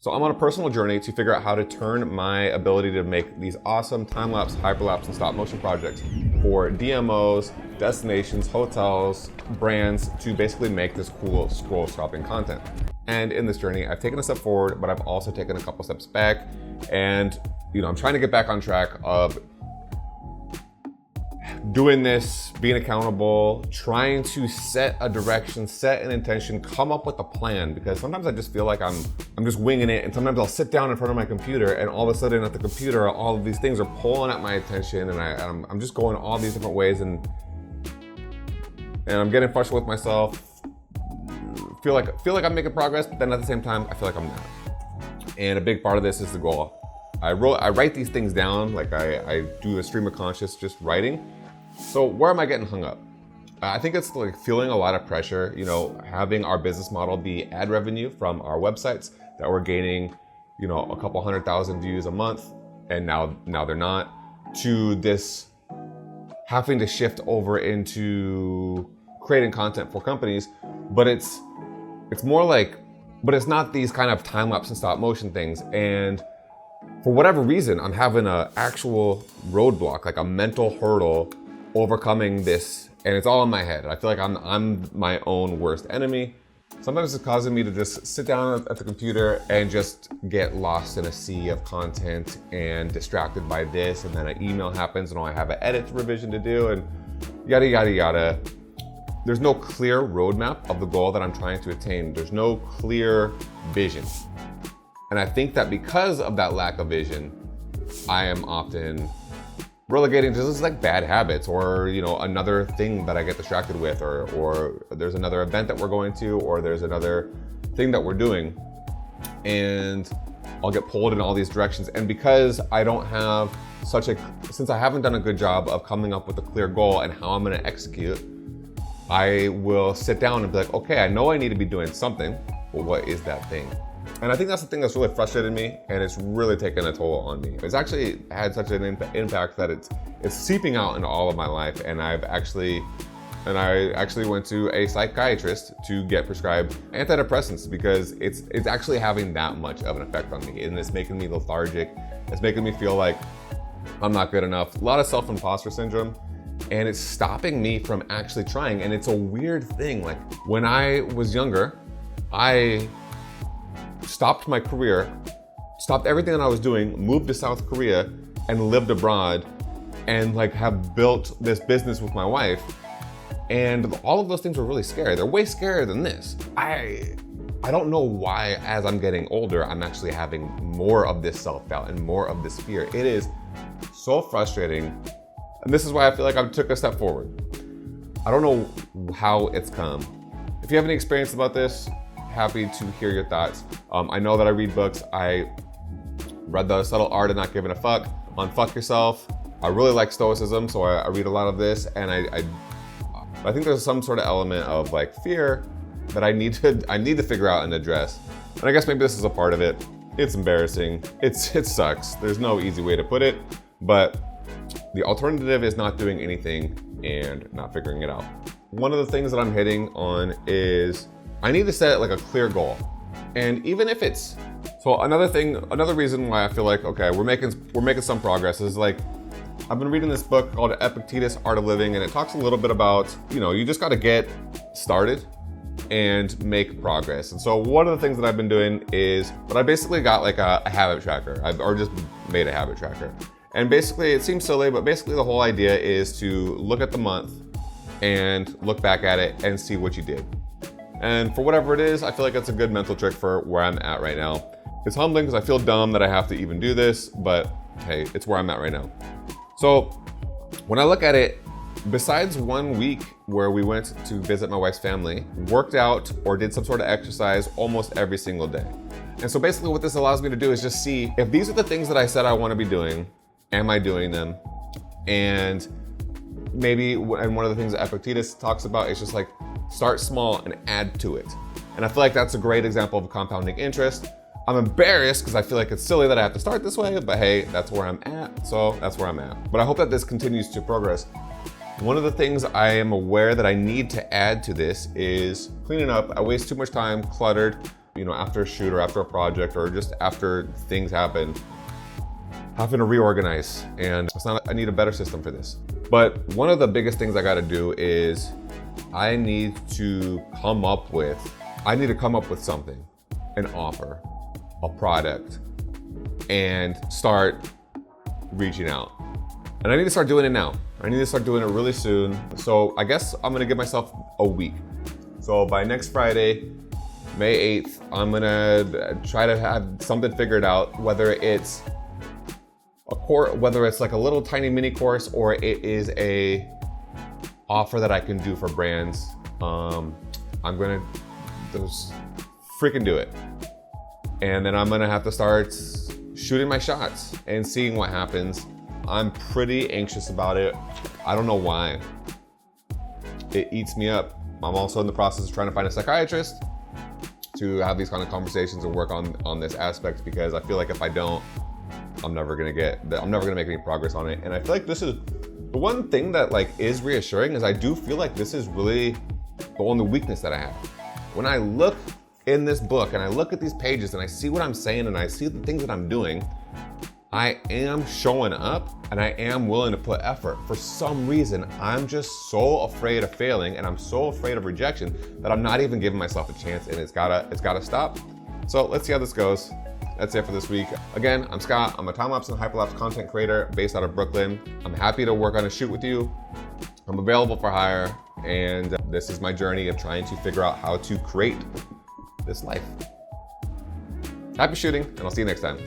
So I'm on a personal journey to figure out how to turn my ability to make these awesome time-lapse, hyperlapse, and stop-motion projects for DMOs, destinations, hotels, brands to basically make this cool scroll stopping content. And in this journey, I've taken a step forward, but I've also taken a couple steps back. And I'm trying to get back on track of doing this, being accountable, trying to set a direction, set an intention, come up with a plan, because sometimes I just feel like I'm just winging it, and sometimes I'll sit down in front of my computer and all of a sudden at the computer, all of these things are pulling at my attention, and I'm just going all these different ways, and I'm getting frustrated with myself. Feel like I'm making progress, but then at the same time, I feel like I'm not. And a big part of this is the goal. I write these things down, like I do a stream of conscious, just writing. So where am I getting hung up? I think it's like feeling a lot of pressure, having our business model be ad revenue from our websites that we're gaining, a couple 100,000 views a month, and now they're not, to this having to shift over into creating content for companies, but it's more like, but it's not these kind of time-lapse and stop motion things. And for whatever reason, I'm having an actual roadblock, like a mental hurdle overcoming this, and it's all in my head. I feel like I'm my own worst enemy. Sometimes it's causing me to just sit down at the computer and just get lost in a sea of content and distracted by this, and then an email happens and I have an edit revision to do, and yada, yada, yada. There's no clear roadmap of the goal that I'm trying to attain. There's no clear vision. And I think that because of that lack of vision, I am often relegating to just like bad habits, or another thing that I get distracted with, or there's another event that we're going to, or there's another thing that we're doing, and I'll get pulled in all these directions. And because I don't have since I haven't done a good job of coming up with a clear goal and how I'm going to execute, I will sit down and be like, okay, I know I need to be doing something, but what is that thing? And I think that's the thing that's really frustrated me, and it's really taken a toll on me. It's actually had such an impact that it's seeping out into all of my life, and I actually went to a psychiatrist to get prescribed antidepressants, because it's actually having that much of an effect on me, and it's making me lethargic. It's making me feel like I'm not good enough. A lot of self-imposter syndrome, and it's stopping me from actually trying. And it's a weird thing. Like when I was younger, I stopped my career, stopped everything that I was doing, moved to South Korea and lived abroad, and have built this business with my wife. And all of those things were really scary. They're way scarier than this. I don't know why, as I'm getting older, I'm actually having more of this self-doubt and more of this fear. It is so frustrating. And this is why I feel like I took a step forward. I don't know how it's come. If you have any experience about this, happy to hear your thoughts. I know that I read books. I read The Subtle Art of Not Giving a Fuck on Fuck Yourself. I really like Stoicism, so I read a lot of this, and I think there's some sort of element of fear that I need to figure out and address. And I guess maybe this is a part of it. It's embarrassing. It sucks. There's no easy way to put it, but the alternative is not doing anything and not figuring it out. One of the things that I'm hitting on is I need to set a clear goal. And even if it's, so another reason why I feel like, okay, we're making some progress is I've been reading this book called Epictetus, Art of Living, and it talks a little bit about, you just got to get started and make progress. And so one of the things that I've been doing is, but I basically got a habit tracker. Or just made a habit tracker. And basically, it seems silly, but basically the whole idea is to look at the month and look back at it and see what you did. And for whatever it is, I feel like it's a good mental trick for where I'm at right now. It's humbling because I feel dumb that I have to even do this, but hey, it's where I'm at right now. So when I look at it, besides 1 week where we went to visit my wife's family, worked out or did some sort of exercise almost every single day. And so basically what this allows me to do is just see if these are the things that I said I want to be doing, am I doing them? And maybe, and one of the things that Epictetus talks about is just start small and add to it. And I feel like that's a great example of compounding interest. I'm embarrassed because I feel like it's silly that I have to start this way, but hey, that's where I'm at, so that's where I'm at. But I hope that this continues to progress. One of the things I am aware that I need to add to this is cleaning up. I waste too much time cluttered. after a shoot or after a project or just after things happen, having to reorganize. And I need a better system for this. But one of the biggest things I gotta do is I need to come up with something, an offer, a product, and start reaching out. And I need to start doing it now. I need to start doing it really soon. So I guess I'm gonna give myself a week. So by next Friday, May 8th, I'm gonna try to have something figured out, whether it's like a little tiny mini course or it is a offer that I can do for brands. I'm gonna just freaking do it. And then I'm gonna have to start shooting my shots and seeing what happens. I'm pretty anxious about it. I don't know why. It eats me up. I'm also in the process of trying to find a psychiatrist to have these kind of conversations and work on this aspect, because I feel like if I don't, I'm never gonna make any progress on it. And I feel like this is the one thing that is reassuring, is I do feel like this is really the only weakness that I have. When I look in this book and I look at these pages and I see what I'm saying and I see the things that I'm doing, I am showing up and I am willing to put effort. For some reason, I'm just so afraid of failing and I'm so afraid of rejection that I'm not even giving myself a chance, and it's gotta stop. So let's see how this goes. That's it for this week. Again, I'm Scott. I'm a time-lapse and hyperlapse content creator based out of Brooklyn. I'm happy to work on a shoot with you. I'm available for hire, and this is my journey of trying to figure out how to create this life. Happy shooting, and I'll see you next time.